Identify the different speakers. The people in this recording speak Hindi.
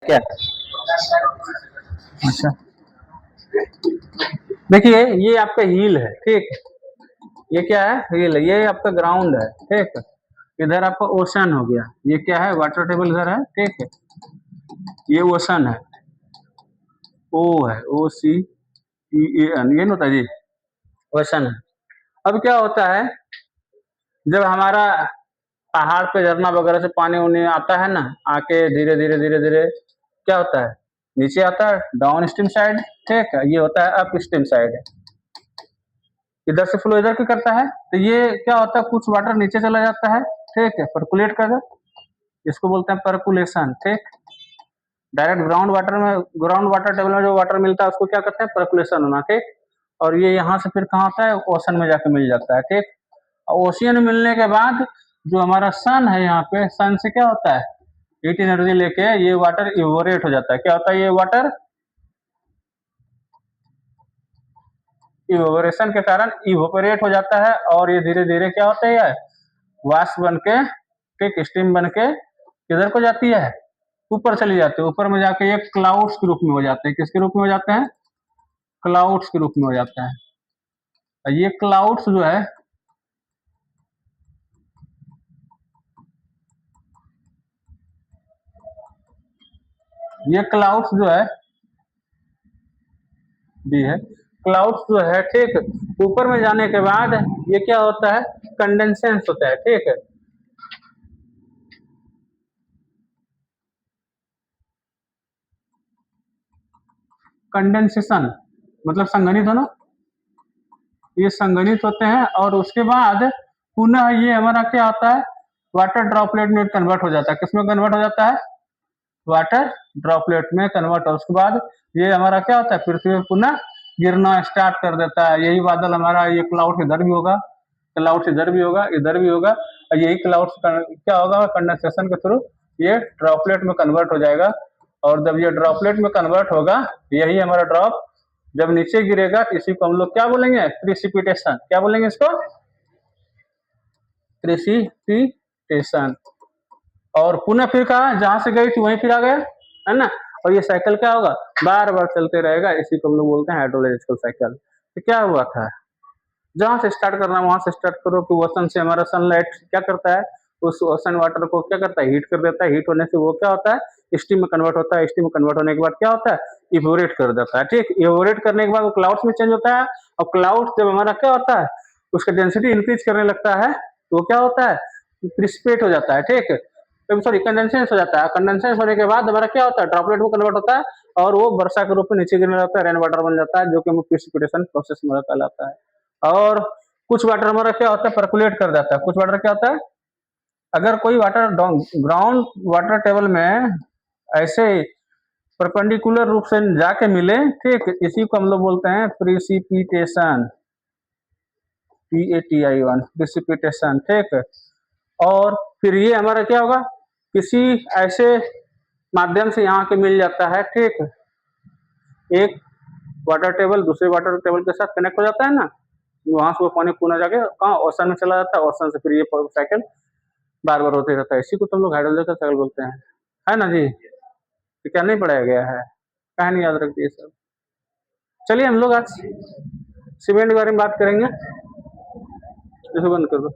Speaker 1: क्या? अच्छा, देखिए ये आपका हील है, ठीक। ये क्या है? हील है। ये आपका ग्राउंड है, ठीक। इधर आपका ओशन हो गया। ये क्या है? वाटर टेबल इधर है, ठीक है। ये ओशन है, ओ है, OCEAN, ये नहीं होता जी, ओशन है। अब क्या होता है, जब हमारा पहाड़ पे झरना वगैरह से पानी उनी आता है ना, आके धीरे धीरे धीरे धीरे क्या होता है, नीचे आता है डाउन स्ट्रीम साइड, ठीक है। ये होता है अप स्ट्रीम साइड, इधर से फ्लो इधर की करता है। तो ये क्या होता है, कुछ वाटर नीचे चला जाता है, ठीक है, परकुलेट कर दे, इसको बोलते हैं परकुलेशन, ठीक। डायरेक्ट ग्राउंड वाटर टेबल में जो वाटर मिलता है उसको क्या कहते हैं, परकुलेशन होना, ठीक। और ये यहाँ से फिर कहाँ आता है, ओशन में जाके मिल जाता है, ठीक। ओशियन में मिलने के बाद जो हमारा सन है, यहाँ पे सन से क्या होता है, हीट एनर्जी लेके ये वाटर इवोपोरेट हो जाता है। क्या होता है, ये वाटर इवोपोरेशन के कारण इवोपोरेट हो जाता है, और ये धीरे धीरे क्या होता है, वाष्प बन के, ठीक, स्टीम बन के किधर को जाती है, ऊपर चली जाती है। ऊपर में जाके ये क्लाउड्स के रूप में हो जाते हैं। किसके रूप में हो जाते हैं? क्लाउड्स के रूप में हो जाता है। ये क्लाउड्स जो है, ये क्लाउड्स जो है भी है, क्लाउड्स जो है, ठीक, ऊपर में जाने के बाद ये क्या होता है, कंडेंसेंस होता है, ठीक है। कंडेंसेशन मतलब संघनित होना, ये संघनित होते हैं, और उसके बाद पुनः ये हमारा क्या होता है, वाटर ड्रॉपलेट में कन्वर्ट हो जाता है। किसमें कन्वर्ट हो जाता है? वाटर ड्रॉपलेट में कन्वर्ट। और उसके बाद ये हमारा क्या होता है, पृथ्वी पर पुनः गिरना स्टार्ट कर देता है। यही बादल हमारा, ये क्लाउड इधर भी होगा, क्लाउड इधर भी होगा, इधर भी होगा, और यही क्लाउड क्या होगा, कंडेंसेशन के थ्रू ये ड्रॉपलेट में कन्वर्ट हो जाएगा। और जब ये ड्रॉपलेट में कन्वर्ट होगा, यही हमारा ड्रॉप जब नीचे गिरेगा, इसी को हम लोग क्या बोलेंगे, प्रिसिपिटेशन। क्या बोलेंगे इसको? प्रिसिपिटेशन। और पुनः फिर कहा, जहां से गई थी वहीं फिर आ गया, है ना। और ये साइकिल क्या होगा, बार बार चलते रहेगा। इसी को हम लोग बोलते हैं हाइड्रोलॉजिकल साइकिल। तो क्या हुआ था, जहां से स्टार्ट करना वहां से स्टार्ट करो। कि ओशन से हमारा सनलाइट क्या करता है, उस ओशन वाटर को क्या करता है, हीट कर देता है। हीट होने से वो क्या होता है, स्टीम में कन्वर्ट होता है। स्टीम में कन्वर्ट होने के बाद क्या होता है, इवोरेट कर देता है, ठीक। इवोरेट करने के बाद वो क्लाउड्स में चेंज होता है। और क्लाउड जब हमारा क्या होता है, उसका डेंसिटी इंक्रीज करने लगता है, तो वो क्या होता है, प्रिसिपिटेट हो जाता है, ठीक। सॉरी, कंडेंसेंस हो जाता है। कंडेंसेंस होने के बाद हमारा क्या होता है, ड्रॉपलेट में कन्वर्ट होता है, और वो वर्षा के रूप में नीचे गिरने लगता है, रेन वाटर बन जाता है, जो कि प्रिसिपिटेशन प्रोसेस में कहलाता है। और कुछ वाटर हमारा क्या होता है, परकुलेट कर जाता है। कुछ वाटर क्या होता है, अगर कोई वाटर ग्राउंड वाटर टेबल में ऐसे परपेंडिकुलर रूप से जाके मिले, ठीक, इसी को हम लोग बोलते हैं प्रिसिपिटेशन, PATI1, प्रिसिपिटेशन, ठीक। और फिर ये हमारा क्या होगा, किसी ऐसे माध्यम से यहाँ के मिल जाता है, ठीक। एक वाटर टेबल दूसरे वाटर टेबल के साथ कनेक्ट हो जाता है ना, वहां से वो पानी पुनः जाके कहाँ, ओशन में चला जाता है। ओशन से फिर ये साइकिल बार बार होते रहता है। इसी को तुम लोग हाइड्रोलॉजिकल साइकिल बोलते हैं, है ना जी। तो क्या नहीं पढ़ाया गया है, कहा नहीं याद रखती है सब। चलिए हम लोग आज सीमेंट के बारे में बात करेंगे। इसको बंद कर दो।